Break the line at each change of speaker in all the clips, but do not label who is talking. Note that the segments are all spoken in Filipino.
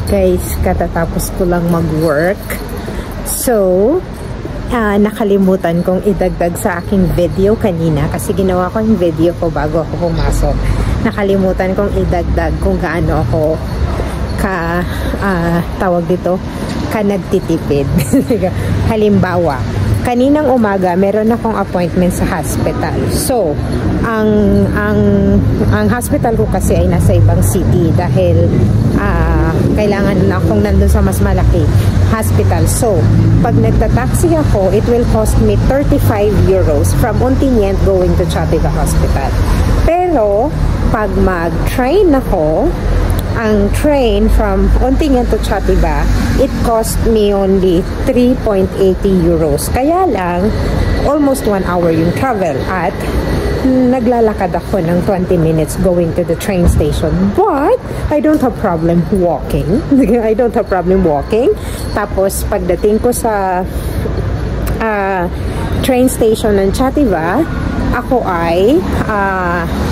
Guys, katatapos ko lang mag-work. So, nakalimutan kong idagdag sa aking video kanina kasi ginawa ko yung video ko bago ako pumasok. Nakalimutan kong idagdag kung gaano ako nagtitipid. Halimbawa, kaninang umaga meron akong appointment sa hospital. So, ang hospital ko kasi ay nasa ibang city dahil kailangan na akong nandun sa mas malaki hospital. So, pag nagta-taxi ako, it will cost me 35 euros from Ontinyent going to Chattiga Hospital. Pero, pag mag-train ako, ang train from Ontinyent to Chattiga, it cost me only 3.80 euros. Kaya lang, almost 1 hour yung travel at naglalakad ako ng 20 minutes going to the train station. But, I don't have problem walking. I don't have problem walking. Tapos, pagdating ko sa train station ng Chattiga, ako ay,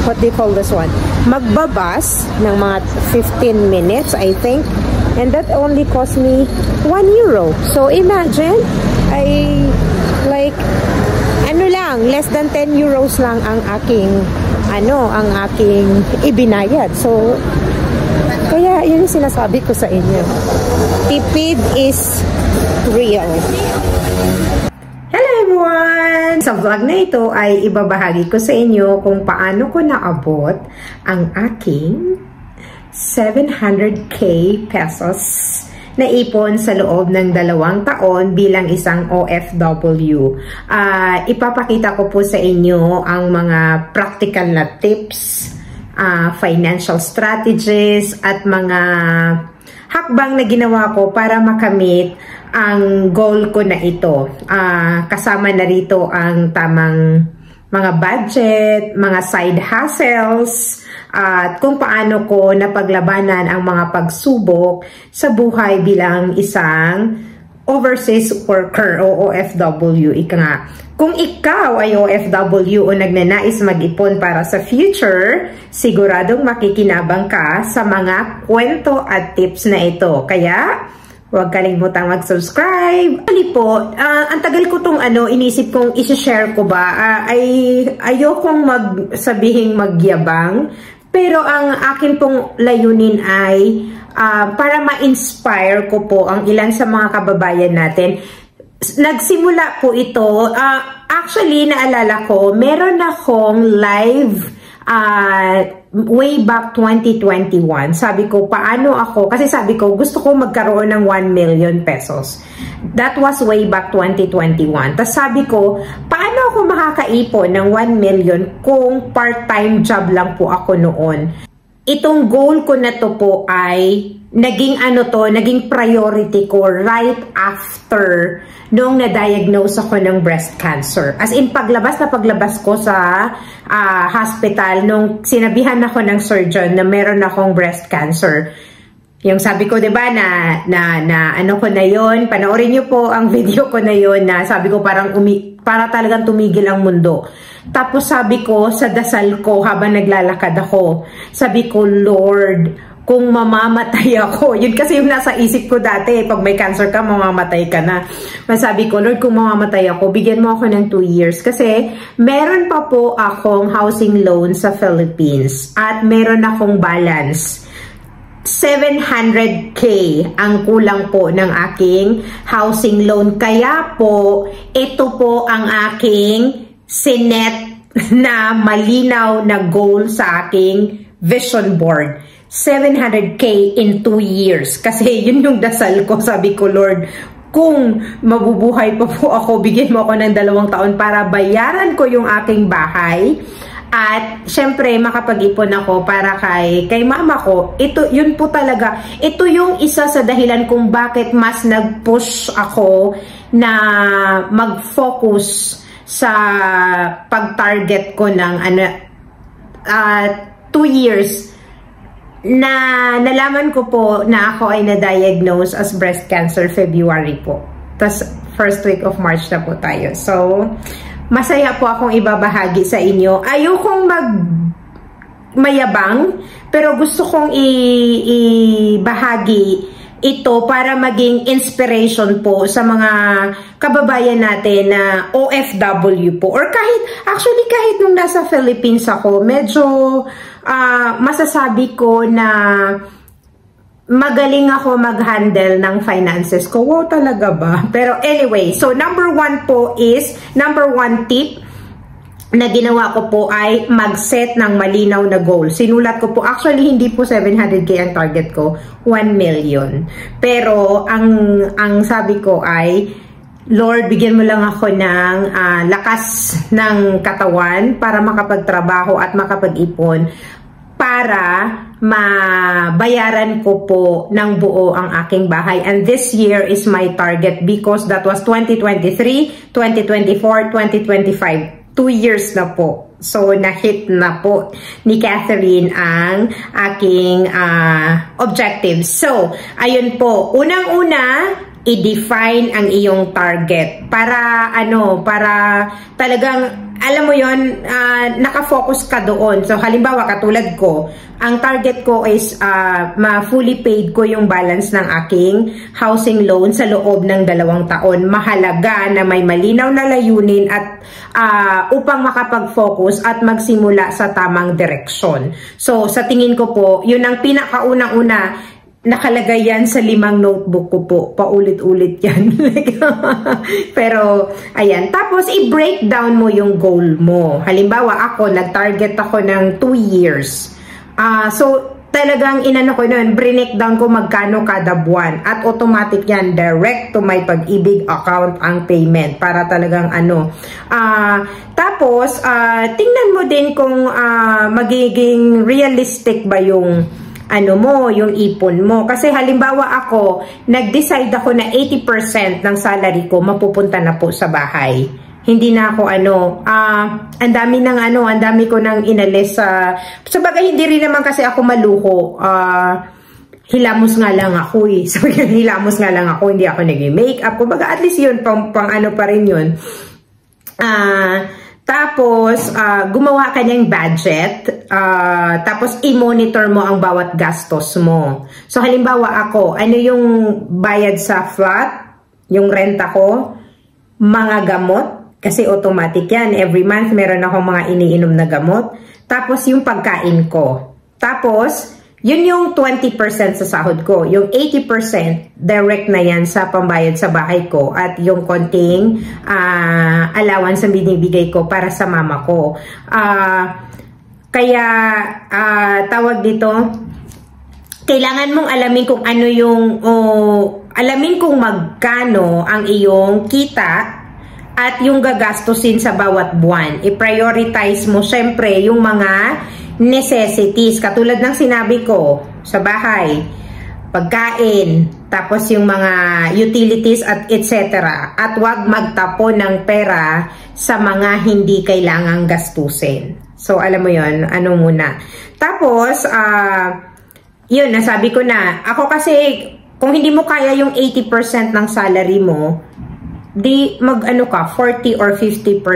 what do you call this one? Magbabas ng mga 15 minutes, I think. And that only cost me 1 euro. So, imagine, less than 10 euros lang ang aking ibinayad. So, kaya yun yung sinasabi ko sa inyo. Tipid is real. Hello everyone! Sa vlog na ito ay ibabahagi ko sa inyo kung paano ko naabot ang aking 700k pesos na ipon sa loob ng 2 taon bilang isang OFW. Ipapakita ko po sa inyo ang mga practical na tips, financial strategies, at mga hakbang na ginawa ko para makamit ang goal ko na ito. Kasama na rito ang tamang mga budget, mga side hustles, at kung paano ko napaglabanan ang mga pagsubok sa buhay bilang isang overseas worker o OFW. Ika nga, kung ikaw ay OFW o nagnanais mag-ipon para sa future, siguradong makikinabang ka sa mga kwento at tips na ito. Kaya, huwag kalimutang mag-subscribe. Po, ang tagal ko tong inisip kong isi-share ko ba, ayokong sabihing magyabang, pero ang akin pong layunin ay para ma-inspire ko po ang ilan sa mga kababayan natin. Nagsimula po ito, actually naalala ko, meron akong live way back 2021. Sabi ko, paano ako, kasi sabi ko, gusto ko magkaroon ng 1 million pesos. That was way back 2021. Tapos sabi ko, paano ako makakaipon ng 1 million kung part-time job lang po ako noon? Itong goal ko na to po ay naging priority ko right after nung na-diagnose ako ng breast cancer. As in, paglabas ko sa hospital, nung sinabihan ako ng surgeon na meron akong breast cancer. Yung sabi ko, 'di ba, ko na yon, panoorin niyo po ang video ko na yon na sabi ko para talagang tumigil ang mundo. Tapos sabi ko sa dasal ko habang naglalakad ako, sabi ko, Lord, kung mamamatay ako, yun kasi yung nasa isip ko dati, pag may cancer ka, mamamatay ka na. Masabi ko, Lord, kung mamamatay ako, bigyan mo ako ng 2 years. Kasi meron pa po akong housing loan sa Philippines at meron akong balance. 700k ang kulang po ng aking housing loan. Kaya po, ito po ang aking sinet na malinaw na goal sa aking vision board. 700k in 2 years. Kasi yun yung dasal ko. Sabi ko, Lord, kung mabubuhay pa po ako, bigyan mo ako ng 2 taon para bayaran ko yung aking bahay. At syempre makapag-ipon ako para kay mama ko. Yun po talaga. Ito yung isa sa dahilan kung bakit mas nag-push ako na mag-focus sa pag-target ko ng 2 years na nalaman ko po na ako ay na-diagnose as breast cancer February po. Tas first week of March na po tayo. So, masaya po akong ibabahagi sa inyo. Ayokong mayabang, pero gusto kong ibahagi ito para maging inspiration po sa mga kababayan natin na OFW po. Or kahit nung nasa Philippines ako, medyo masasabi ko na magaling ako mag-handle ng finances ko. Wow, talaga ba? Pero anyway, so number one tip na ginawa ko po ay mag-set ng malinaw na goal. Sinulat ko po, actually hindi po 700k ang target ko, 1 million. Pero ang sabi ko ay, Lord, bigyan mo lang ako ng lakas ng katawan para makapagtrabaho at makapag-ipon para mabayaran ko po ng buo ang aking bahay. And this year is my target because that was 2023, 2024, 2025. 2 years na po. So, na-hit na po ni Catherine ang aking objectives. So, ayun po. Unang-una, i-define ang iyong target. Para talagang, alam mo yon, nakafocus ka doon. So, halimbawa, katulad ko, ang target ko is ma-fully paid ko yung balance ng aking housing loan sa loob ng 2 taon. Mahalaga na may malinaw na layunin at upang makapag-focus at magsimula sa tamang direksyon. So, sa tingin ko po, yun ang pinakaunang-una. Nakalagay yan sa 5 notebook ko po. Paulit-ulit yan. Pero, ayan. Tapos, i-breakdown mo yung goal mo. Halimbawa, ako, nag-target ako ng 2 years. So, talagang inano ko nun, breakdown ko magkano kada buwan. At automatic yan, direct to my Pag-ibig account ang payment. Para talagang tapos, tingnan mo din kung magiging realistic ba yung yung ipon mo. Kasi halimbawa ako, nag-decide ako na 80% ng salary ko mapupunta na po sa bahay. Hindi na ako ang dami ko nang inalis sa bagay, hindi rin naman kasi ako maluho. Hilamos nga lang ako eh. So, hilamos nga lang ako, hindi ako nag-makeup. Kumbaga, at least yun, pang ano pa rin yun. Tapos, gumawa ka ng budget, tapos i-monitor mo ang bawat gastos mo. So, halimbawa ako, ano yung bayad sa flat, yung renta ko, mga gamot, kasi automatic yan. Every month, meron akong mga iniinom na gamot. Tapos, yung pagkain ko. Tapos, yun yung 20% sa sahod ko. Yung 80%, direct na yan sa pambayad sa bahay ko. At yung konting allowance na binibigay ko para sa mama ko. Kaya, tawag dito, kailangan mong alamin kung ano yung, alamin kung magkano ang iyong kita at yung gagastusin sa bawat buwan. I-prioritize mo syempre yung mga necessities. Katulad ng sinabi ko sa bahay, pagkain, tapos yung mga utilities at etc. At wag magtapon ng pera sa mga hindi kailangang gastusin. So, alam mo yun, ano muna. Tapos, yun, nasabi ko na. Ako kasi, kung hindi mo kaya yung 80% ng salary mo, di mag-ano ka, 40 or 50%.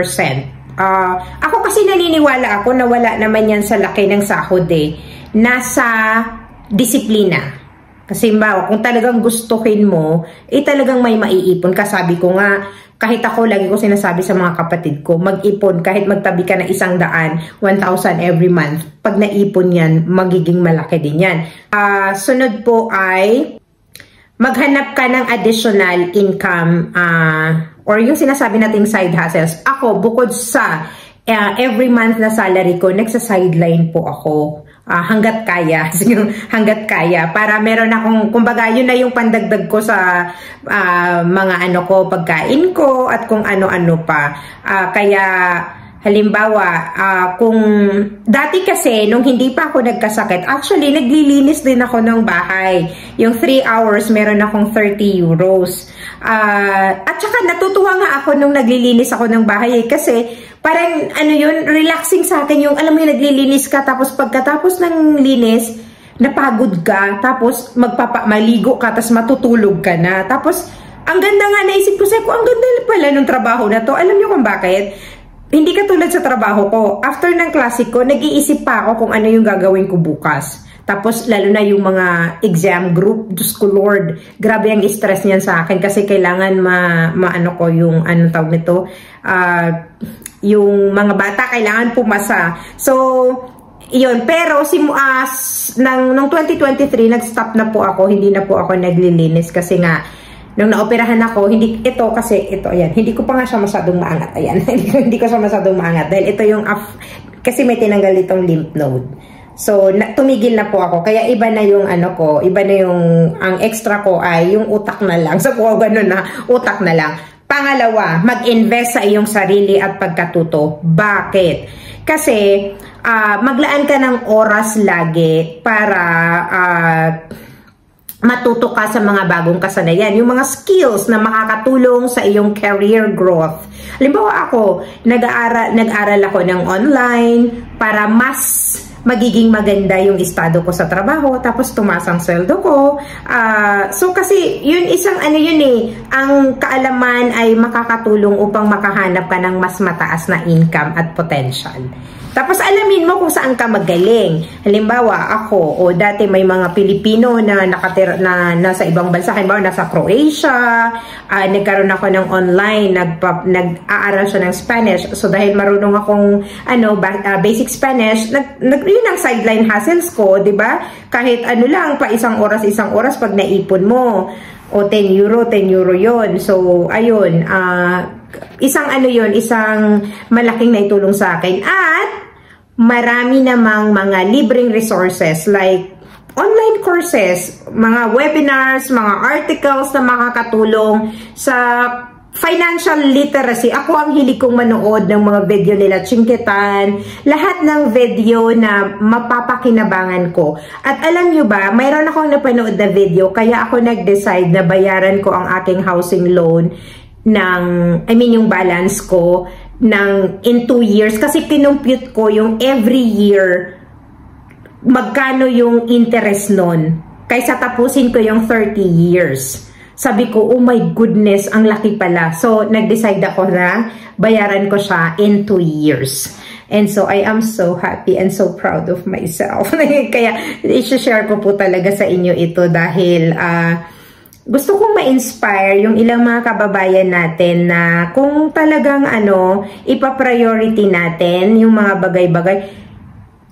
Ako kasi naniniwala ako na wala naman yan sa laki ng sahod eh. Nasa disiplina. Kasi kung talagang gustuhin mo, talagang may maiipon ka. Sabi ko nga, kahit ako, lagi ko sinasabi sa mga kapatid ko, mag-ipon, kahit magtabi ka na 100, 1,000 every month. Pag naipon yan, magiging malaki din yan. Sunod po ay, maghanap ka ng additional income or yung sinasabi nating side hustles. Ako, bukod sa every month na salary ko, nagsa-sideline po ako hanggat kaya. Hanggat kaya. Para meron akong, kumbaga, yun na yung pandagdag ko sa mga pagkain ko at kung ano-ano pa. Kaya, halimbawa, kung dati kasi, nung hindi pa ako nagkasakit, actually, naglilinis din ako ng bahay. Yung 3 hours, meron akong 30 euros. At saka, natutuwa nga ako nung naglilinis ako ng bahay kasi parang, relaxing sa akin yung, alam mo yung naglilinis ka, tapos pagkatapos ng linis, napagod ka, tapos maligo ka, tapos matutulog ka na. Tapos, ang ganda nga, naisip ko ang ganda pala ng trabaho na to. Alam niyo kung bakit? Hindi katulad sa trabaho ko. After ng klase ko, nag-iisip pa ako kung ano yung gagawin ko bukas. Tapos lalo na yung mga exam group, Diyos ko Lord, grabe ang stress niyan sa akin kasi kailangan maano ko yung anong tawag nito, yung mga bata kailangan pumasa. So yun, pero nung 2023 nag-stop na po ako, hindi na po ako naglilinis kasi nga nung naoperahan ako, hindi ko pa nga siya masyadong maangat. Ayan, hindi ko siya masyadong maangat dahil ito yung kasi may tinanggal itong lymph node. So, tumigil na po ako. Kaya iba na yung iba na yung, ang extra ko ay yung utak na lang. So, ganun na, utak na lang. Pangalawa, mag-invest sa iyong sarili at pagkatuto. Bakit? Kasi, maglaan ka ng oras lagi para, matuto ka sa mga bagong kasanayan. Yung mga skills na makakatulong sa iyong career growth. Halimbawa ako, nag-aral ako ng online para mas magiging maganda yung estado ko sa trabaho, tapos tumaas ang sweldo ko. So kasi yun isang ang kaalaman ay makakatulong upang makahanap ka ng mas mataas na income at potential. Tapos alamin mo kung saan ka magaling. Halimbawa ako, dati may mga Pilipino na nakatira na nasa ibang bansa, halimbawa nasa Croatia, nagkaroon ako ng online, nag-aaral siya ng Spanish. So dahil marunong akong basic Spanish, yun ang sideline hustles ko, 'di ba? Kahit lang pa isang oras pag naipon mo. O 10 euro yun. So, ayun, isang malaking naitulong sa akin. At, marami namang mga libreng resources like online courses, mga webinars, mga articles na makakatulong sa financial literacy. Ako ang hilig kong manood ng mga video nila Chinkitan, lahat ng video na mapapakinabangan ko. At alam nyo ba, mayroon akong napanood na video, kaya ako nag-decide na bayaran ko ang aking housing loan yung balance ko in 2 years. Kasi kinumpute ko yung every year, magkano yung interest nun, kaysa tapusin ko yung 30 years. Sabi ko, oh my goodness, ang laki pala. So, nag-decide ako na bayaran ko siya in 2 years. And so, I am so happy and so proud of myself. Kaya, i-share ko po talaga sa inyo ito dahil gusto kong ma-inspire yung ilang mga kababayan natin na kung talagang ipa-priority natin yung mga bagay-bagay.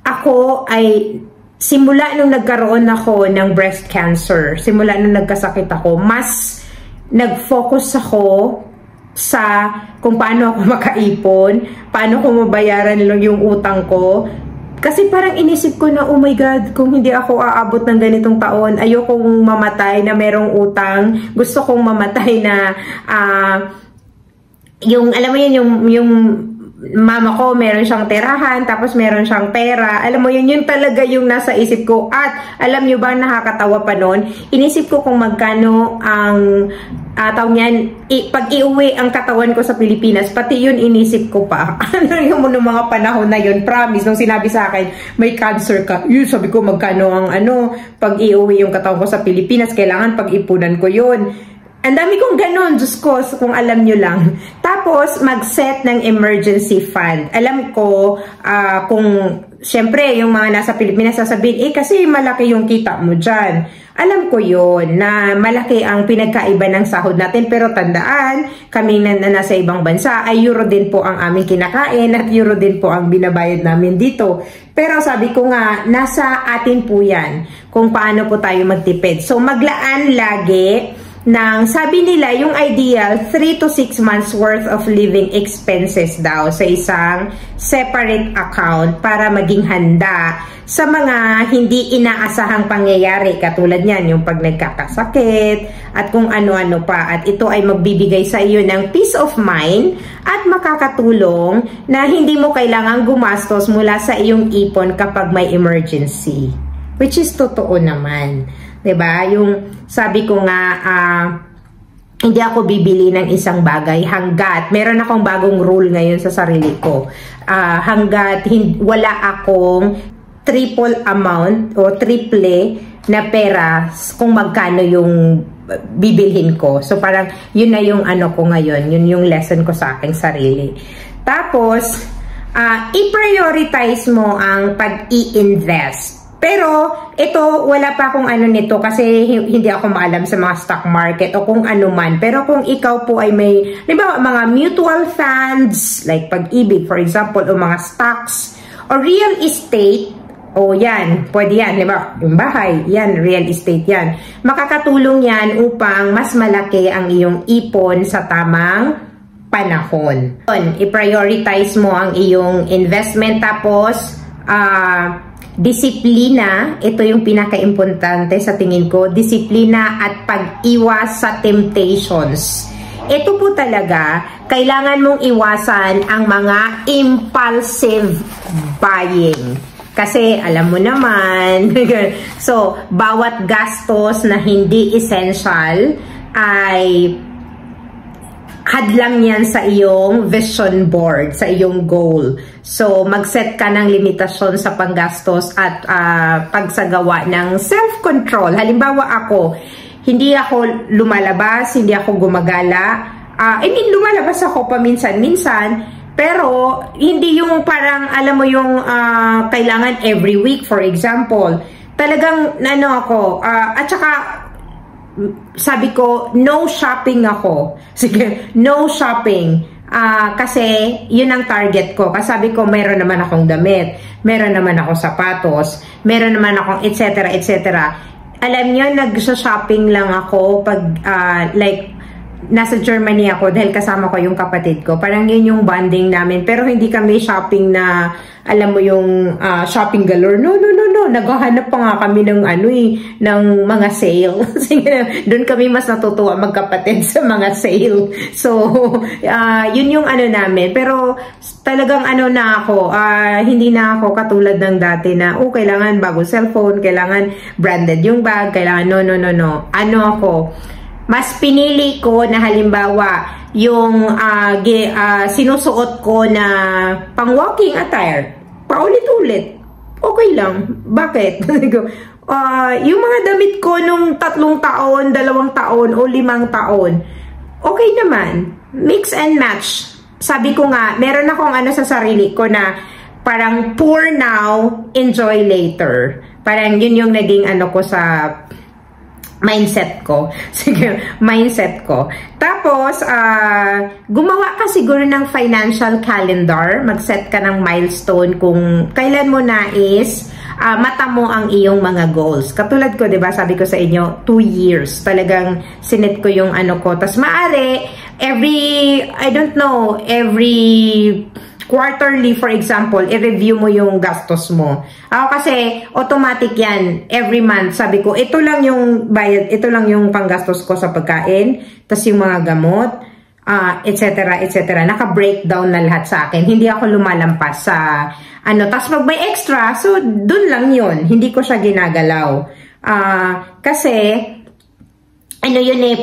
Ako ay simula nung nagkaroon ako ng breast cancer, simula nung nagkasakit ako, mas nag-focus ako sa kung paano ako makaipon, paano ko mabayaran yung utang ko. Kasi parang inisip ko na, oh my God, kung hindi ako aabot ng ganitong taon, ayokong mamatay na merong utang. Gusto kong mamatay na, alam mo yun, yung mama ko, meron siyang tirahan, tapos meron siyang pera. Alam mo yun talaga yung nasa isip ko. At alam nyo ba, nakakatawa pa nun, inisip ko kung magkano ang pag iuwi ang katawan ko sa Pilipinas, pati yun inisip ko pa. Yung mga panahon na yun, promise, nung sinabi sa akin, may cancer ka, yun, sabi ko, magkano ang pag iuwi yung katawan ko sa Pilipinas, kailangan pag-ipunan ko yun. Ang dami kong ganon, Diyos ko, kung alam nyo lang. Tapos, mag-set ng emergency fund. Alam ko, syempre, yung mga nasa Pilipinas sasabihin, kasi malaki yung kita mo dyan. Alam ko yun, na malaki ang pinagkaiba ng sahod natin. Pero tandaan, kami na nasa ibang bansa, ay euro din po ang aming kinakain at euro din po ang binabayad namin dito. Pero sabi ko nga, nasa atin po yan kung paano po tayo magtipid. So, maglaan lagi sabi nila, yung ideal, 3 to 6 months worth of living expenses daw sa isang separate account para maging handa sa mga hindi inaasahang pangyayari. Katulad niyan, yung pag nagkakasakit at kung ano-ano pa. At ito ay magbibigay sa iyo ng peace of mind at makakatulong na hindi mo kailangang gumastos mula sa iyong ipon kapag may emergency. Which is totoo naman. 'Di ba? Yung sabi ko nga, hindi ako bibili ng isang bagay hanggat meron akong bagong rule ngayon sa sarili ko. Hanggat wala akong triple amount o triple na pera kung magkano yung bibilhin ko. So parang yun na yung ko ngayon, yun yung lesson ko sa aking sarili. Tapos i-prioritize mo ang pag-i-invest. Pero, ito, wala pa akong ano nito kasi hindi ako maalam sa mga stock market o kung ano man. Pero kung ikaw po ay may, di ba, mga mutual funds, like Pag-ibig, for example, o mga stocks, o real estate, o yan, pwede yan, di ba? Yung bahay, yan, real estate yan. Makakatulong yan upang mas malaki ang iyong ipon sa tamang panahon. I-prioritize mo ang iyong investment, tapos, disiplina, ito yung pinaka-importante sa tingin ko, disiplina at pag-iwas sa temptations. Ito po talaga, kailangan mong iwasan ang mga impulsive buying. Kasi alam mo naman, so bawat gastos na hindi essential ay hadlang yan sa iyong vision board, sa iyong goal. So, mag-set ka ng limitasyon sa panggastos at pagsagawa ng self-control. Halimbawa ako, hindi ako lumalabas, hindi ako gumagala. Lumalabas ako paminsan-minsan, pero hindi yung parang, alam mo yung kailangan every week, for example. Talagang, at saka, sabi ko, no shopping ako. Sige, no shopping. Kasi, yun ang target ko. Kasi sabi ko, meron naman akong damit, meron naman akong sapatos, meron naman akong etc. etc. Alam nyo, nag-shopping lang ako pag, like, nasa Germany ako dahil kasama ko yung kapatid ko. Parang yun yung bonding namin. Pero hindi kami shopping na, alam mo yung shopping galore. No. Naghahanap pa nga kami ng ng mga sale. Doon kami mas natutuwa magkapatid sa mga sale. So, yun yung namin. Pero talagang na ako, hindi na ako katulad ng dati na, kailangan bagong cellphone, kailangan branded yung bag, kailangan no. Ako, mas pinili ko na halimbawa yung sinusuot ko na pang-walking attire. Paulit-ulit. Okay lang. Bakit? Yung mga damit ko nung 3 taon, 2 taon, o 5 taon, okay naman. Mix and match. Sabi ko nga, meron akong sa sarili ko na parang poor now, enjoy later. Parang yun yung naging ko sa mindset ko. Sige, mindset ko. Tapos, gumawa ka siguro ng financial calendar. Mag-set ka ng milestone kung kailan mo nais mata mo ang iyong mga goals. Katulad ko, diba, sabi ko sa inyo, 2 years. Talagang sinet ko yung ko. Tapos, maaari, every quarterly, for example, i-review mo yung gastos mo. Ako kasi, automatic yan. Every month, sabi ko, ito lang yung bayad, ito lang yung panggastos ko sa pagkain, tas yung mga gamot, etc. Naka-breakdown na lahat sa akin. Hindi ako lumalampas sa, tas pag may extra, so, dun lang yun. Hindi ko siya ginagalaw. Kasi,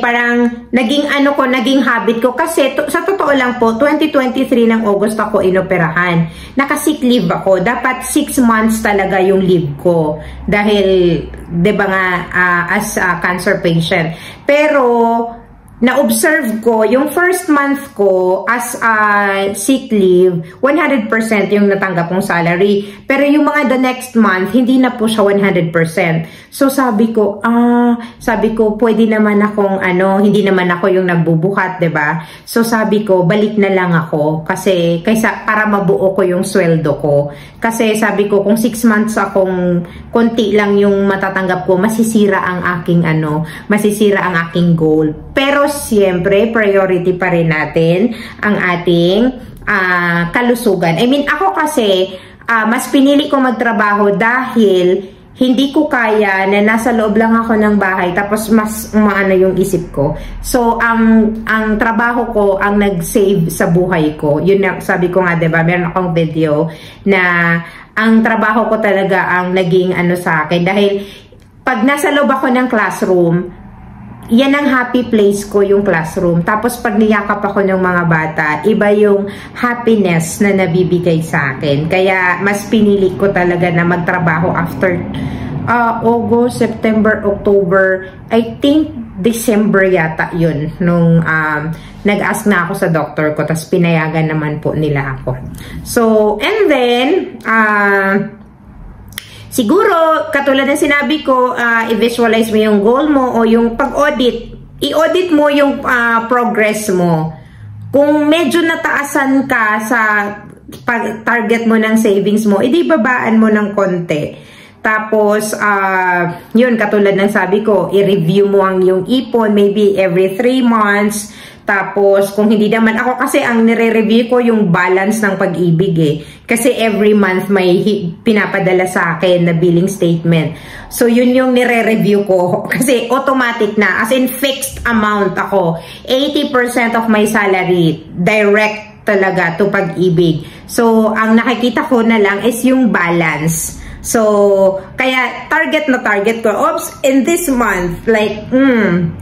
parang naging naging habit ko kasi sa totoo lang po 2023 ng August ako inoperahan. Naka-sick leave ako. Dapat 6 months talaga yung leave ko dahil 'di ba nga as a cancer patient. Pero na-observe ko, yung first month ko as a sick leave, 100% yung natanggap kong salary. Pero yung mga the next month, hindi na po siya 100%. So sabi ko, pwede naman akong hindi naman ako yung nagbubuhat, 'di ba? So sabi ko, balik na lang ako kasi para mabuo ko yung sweldo ko. Kasi sabi ko, kung 6 months akong konti lang yung matatanggap ko, masisira ang aking masisira ang aking goal. Pero siyempre, priority pa rin natin ang ating kalusugan. I mean, ako kasi, mas pinili ko magtrabaho dahil hindi ko kaya na nasa loob lang ako ng bahay tapos mas umaano yung isip ko. So, ang trabaho ko ang nag-save sa buhay ko. Yun na, sabi ko nga, diba, meron akong video na ang trabaho ko talaga ang naging sa akin. Dahil pag nasa loob ako ng classroom, yan ang happy place ko, yung classroom. Tapos pag niyakap ako ng mga bata, iba yung happiness na nabibigay sa akin. Kaya mas pinili ko talaga na magtrabaho after August, September, October, I think December yata yun nung nag-ask na ako sa doctor ko, tapos pinayagan naman po nila ako. So, and then siguro, katulad ng sinabi ko, i-visualize mo yung goal mo o yung pag-audit. I-audit mo yung progress mo. Kung medyo nataasan ka sa target mo ng savings mo, edi babaan mo ng konti. Tapos, yun, katulad ng sabi ko, i-review mo ang yung ipon, maybe every 3 months. Tapos, kung hindi naman, ako kasi ang nire-review ko yung balance ng pag-ibig eh. Kasi every month may pinapadala sa akin na billing statement. So, yun yung nire-review ko. Kasi automatic na, as in fixed amount ako. 80% of my salary, direct talaga to pag-ibig. So, ang nakikita ko na lang is yung balance. So, kaya target na target ko. Oops, in this month, like,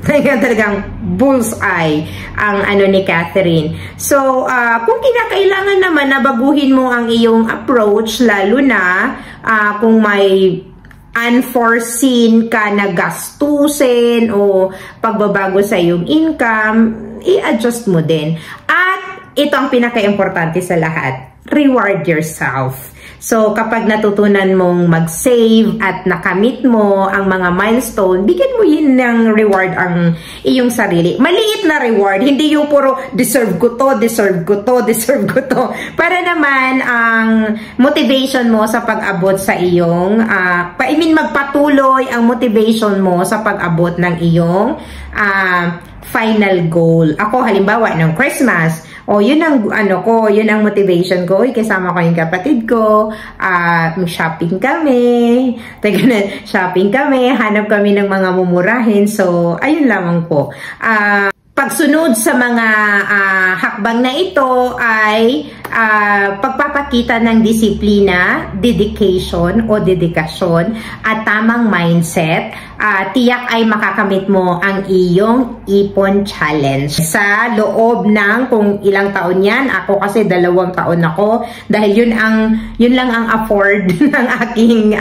talagang bullseye ang ano ni Catherine. So, kung kinakailangan naman na baguhin mo ang iyong approach, lalo na kung may unforeseen ka na gastusin o pagbabago sa iyong income, i-adjust mo din. At ito ang pinaka-importante sa lahat, reward yourself. So, kapag natutunan mong mag-save at nakamit mo ang mga milestone, bigyan mo yun ng reward ang iyong sarili. Maliit na reward, hindi yung puro deserve ko to, deserve ko to, deserve ko to. Para naman ang motivation mo sa pag-abot sa iyong, magpatuloy ang motivation mo sa pag-abot ng iyong final goal. Ako, halimbawa, ng Christmas, yun ang yun ang motivation ko. Kasama ko yung kapatid ko, shopping kami. Shopping kami, hanap kami ng mga mumurahin. So, ayun lamang po. Pagsunod sa mga hakbang na ito ay pagpapakita ng disiplina, dedication o dedikasyon at tamang mindset. Tiyak ay makakamit mo ang iyong ipon challenge. Sa loob ng kung ilang taon yan, ako kasi 2 taon ako dahil yun lang ang afford ng aking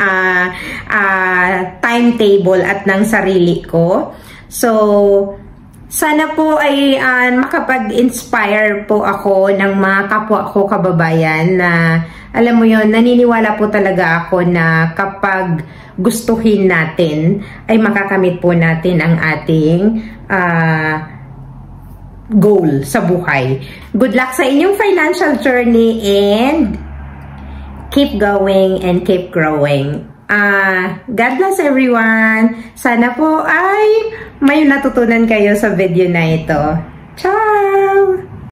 timetable at ng sarili ko. So, sana po ay makapag-inspire po ako ng mga kapwa ko kababayan na alam mo yon, naniniwala po talaga ako na kapag gustuhin natin ay makakamit po natin ang ating goal sa buhay. Good luck sa inyong financial journey and keep going and keep growing. God bless everyone. Sana po ay may natutunan kayo sa video na ito. Ciao!